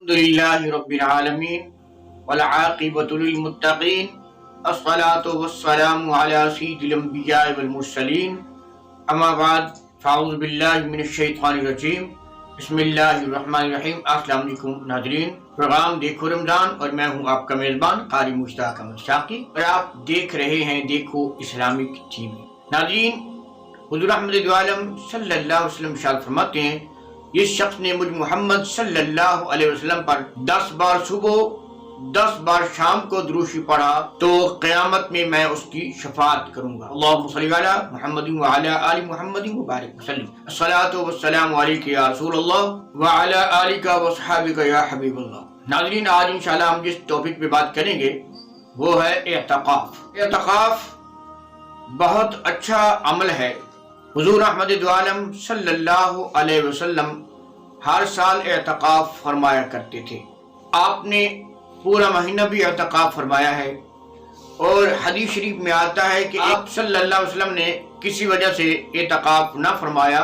الحمدللہ رب العالمین والعاقبۃ للمتقین الصلاۃ والسلام علی سید الانبیاء والمرسلین اما بعد فاعوذ باللہ من الشیطان الرجیم بسم اللہ الرحمن الرحیم۔ السلام علیکم ناظرین، پروگرام دیکھو رمضان اور میں ہوں آپ کا میزبان قاری مشتاق احمد شاقی اور آپ دیکھ رہے ہیں دیکھو اسلامک ٹی وی۔ ناظرین، حضور احمد دو عالم صلی اللہ علیہ وسلم ارشاد فرماتے ہیں، جس شخص نے مجھ محمد صلی اللہ علیہ وسلم پر 10 بار صبح 10 بار شام کو دروشی پڑھا تو قیامت میں میں اس کی شفاعت کروں گا۔ اللہم صلی علی محمد وعلی آل محمد وبارک وسلم۔ الصلاۃ والسلام علیک یا رسول اللہ وعلی آلک وصحابک یا حبیب اللہ۔ ناظرین، آج انشاءاللہ ہم جس ٹاپک پہ بات کریں گے وہ ہے اعتکاف۔ اعتکاف بہت اچھا عمل ہے۔ حضور احمد دو عالم صلی اللہ علیہ وسلم ہر سال اعتکاف فرمایا کرتے تھے۔ آپ نے پورا مہینہ بھی اعتکاف فرمایا ہے، اور حدیث شریف میں آتا ہے کہ آپ صلی اللہ علیہ وسلم نے کسی وجہ سے اعتکاف نہ فرمایا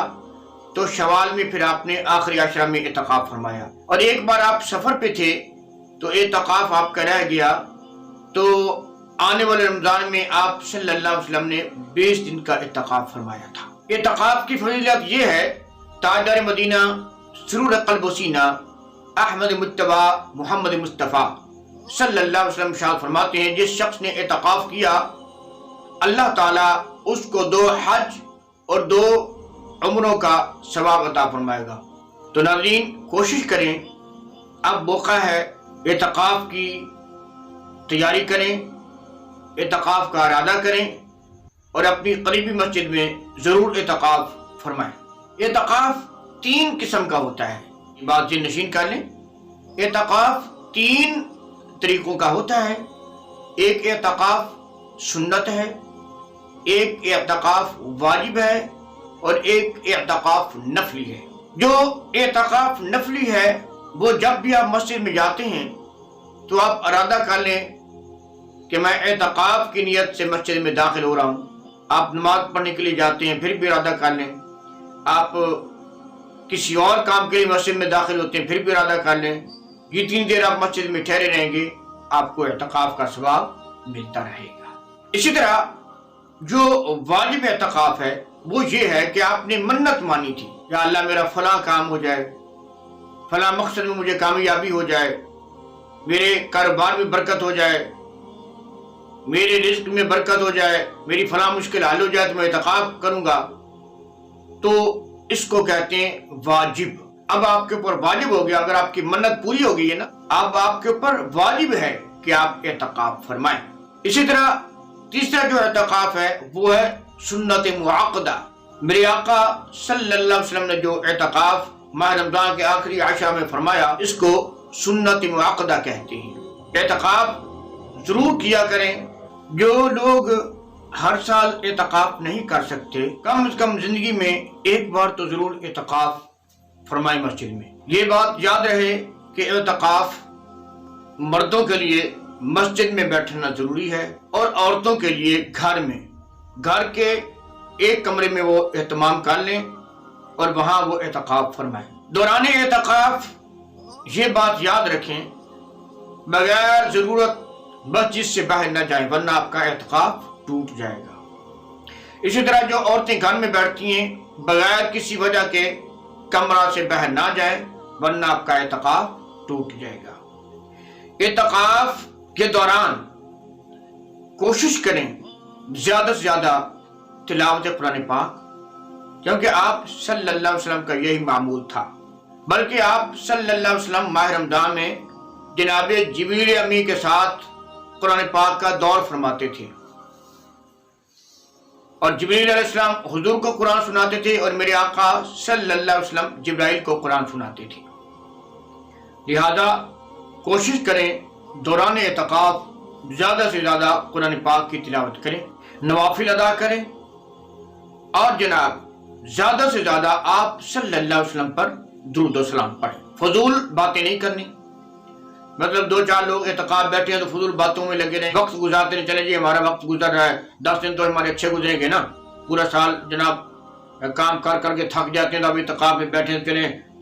تو شوال میں پھر آپ نے آخری عشرہ میں اعتکاف فرمایا، اور ایک بار آپ سفر پہ تھے تو اعتکاف آپ کا رہ گیا، تو آنے والے رمضان میں آپ صلی اللہ علیہ وسلم نے 20 دن کا اعتکاف فرمایا تھا۔ اعتکاف کی فضیلت یہ ہے، تاجدار مدینہ سرور قلب و سینہ احمد مجتبی محمد مصطفیٰ صلی اللہ علیہ وسلم ارشاد فرماتے ہیں، جس شخص نے اعتکاف کیا اللہ تعالیٰ اس کو 2 حج اور 2 عمروں کا ثواب عطا فرمائے گا۔ تو ناظرین، کوشش کریں، اب موقع ہے، اعتکاف کی تیاری کریں، اعتکاف کا ارادہ کریں اور اپنی قریبی مسجد میں ضرور اعتکاف فرمائیں۔ اعتکاف 3 قسم کا ہوتا ہے، یہ بات ذہن نشین کر لیں۔ اعتکاف 3 طریقوں کا ہوتا ہے۔ ایک اعتکاف سنت ہے، ایک اعتکاف واجب ہے، اور ایک اعتکاف نفلی ہے۔ جو اعتکاف نفلی ہے وہ جب بھی آپ مسجد میں جاتے ہیں تو آپ ارادہ کر لیں کہ میں اعتکاف کی نیت سے مسجد میں داخل ہو رہا ہوں۔ آپ نماز پڑھنے کے لیے جاتے ہیں پھر بھی ارادہ کر لیں، آپ کسی اور کام کے لیے مسجد میں داخل ہوتے ہیں پھر بھی ارادہ کر لیں، جتنی دیر آپ مسجد میں ٹھہرے رہیں گے آپ کو اعتکاف کا ثواب ملتا رہے گا۔ اسی طرح جو واجب اعتکاف ہے وہ یہ ہے کہ آپ نے منت مانی تھی، یا اللہ میرا فلاں کام ہو جائے، فلاں مقصد میں مجھے کامیابی ہو جائے، میرے کاروبار میں برکت ہو جائے، میرے رزق میں برکت ہو جائے، میری فلاں مشکل حل ہو جائے تو میں اعتکاف کروں گا، تو اس کو کہتے ہیں واجب۔ اب آپ کے اوپر واجب ہو گیا، اگر آپ کی منت پوری ہو گئی ہے نا، اب آپ کے اوپر واجب ہے کہ آپ اعتکاف فرمائیں۔ اسی طرح تیسرا جو اعتکاف ہے وہ ہے سنت معاقدہ۔ میرے آقا صلی اللہ علیہ وسلم نے جو اعتکاف ماہ رمضان کے آخری عشرہ میں فرمایا اس کو سنت معاقدہ کہتے ہیں۔ اعتکاف ضرور کیا کریں۔ جو لوگ ہر سال اعتکاف نہیں کر سکتے، کم از کم زندگی میں ایک بار تو ضرور اعتکاف فرمائیں مسجد میں۔ یہ بات یاد رہے کہ اعتکاف مردوں کے لیے مسجد میں بیٹھنا ضروری ہے، اور عورتوں کے لیے گھر کے ایک کمرے میں وہ اہتمام کر لیں اور وہاں وہ اعتکاف فرمائیں۔ دوران اعتکاف یہ بات یاد رکھیں، بغیر ضرورت مسجد سے باہر نہ جائیں ورنہ آپ کا اعتکاف ٹوٹ جائے گا۔ اسی طرح جو عورتیں گھر میں بیٹھتی ہیں بغیر کسی وجہ کے کمرہ سے باہر نہ جائیں ورنہ آپ کا اعتکاف ٹوٹ جائے گا۔ اعتکاف کے دوران کوشش کریں زیادہ سے زیادہ تلاوت قرآن پاک، کیونکہ آپ صلی اللہ علیہ وسلم کا یہی معمول تھا، بلکہ آپ صلی اللہ علیہ وسلم ماہ رمضان میں جناب جبریل امی کے ساتھ قرآن پاک کا دور فرماتے تھے، اور جبریل علیہ السلام حضور کو قرآن سناتے تھے اور میرے آقا صلی اللہ علیہ وسلم جبرائیل کو قرآن سناتے تھے۔ لہذا کوشش کریں دوران اعتکاف زیادہ سے زیادہ قرآن پاک کی تلاوت کریں، نوافل ادا کریں، اور جناب زیادہ سے زیادہ آپ صلی اللہ علیہ وسلم پر درود و سلام پڑھیں۔ فضول باتیں نہیں کرنی، مطلب 2-4 لوگ اعتکاف بیٹھے ہیں تو فضول باتوں میں لگے رہیں، وقت گزارتے رہیں، چلے جی ہمارا وقت گزر رہا ہے، 10 دن تو ہمارے اچھے گزریں گے نا، پورا سال جناب کام کر کے تھک جاتے ہیں تو اب اعتکاف میں بیٹھے چلیں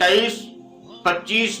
23, 25,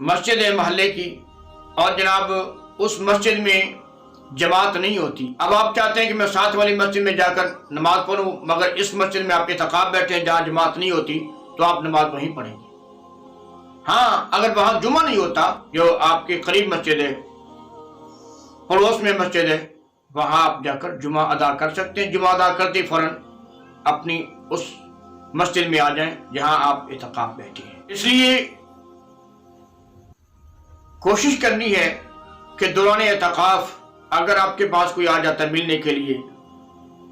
مسجد ہے محلے کی اور جناب اس مسجد میں جماعت نہیں ہوتی، اب آپ چاہتے ہیں کہ میں ساتھ والی مسجد میں جا کر نماز پڑھوں، مگر اس مسجد میں آپ اعتکاف بیٹھے ہیں جہاں جماعت نہیں ہوتی، تو آپ نماز وہیں پڑھیں گے۔ ہاں اگر وہاں جمعہ نہیں ہوتا، جو آپ کے قریب مسجد ہے، پڑوس میں مسجد ہے، وہاں آپ جا کر جمعہ ادا کر سکتے ہیں۔ جمعہ ادا کرتے فوراً اپنی اس مسجد میں آ جائیں جہاں آپ اعتکاف بیٹھے ہیں۔ اس لیے کوشش کرنی ہے کہ دوران اعتکاف اگر آپ کے پاس کوئی آ جاتا ہے ملنے کے لیے،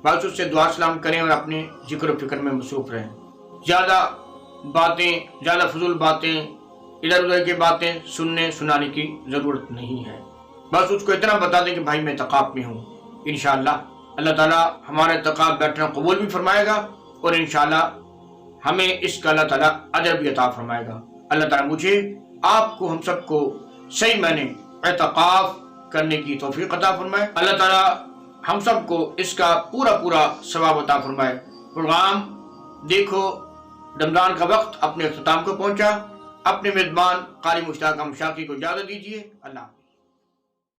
بس اس سے دعا سلام کریں اور اپنے ذکر و فکر میں مصروف رہیں۔ زیادہ باتیں، زیادہ فضول باتیں، ادھر ادھر کی باتیں سنانے کی ضرورت نہیں ہے۔ بس اس کو اتنا بتا دیں کہ بھائی میں اعتکاف میں ہوں۔ انشاءاللہ اللہ تعالیٰ ہمارا اعتکاف بیٹھنا قبول بھی فرمائے گا اور انشاءاللہ ہمیں اس کا اللہ تعالیٰ اجر بھی عطا فرمائے گا۔ اللہ تعالیٰ مجھے، آپ کو، ہم سب کو صحیح معنی اعتکاف کرنے کی توفیق عطا فرمائے۔ اللہ تعالیٰ ہم سب کو اس کا پورا ثواب عطا فرمائے۔ پروگرام دیکھو رمضان کا وقت اپنے اختتام کو پہنچا۔ اپنے میزبان قاری مشتاق مشاقی کو اجازت دیجیے۔ اللہ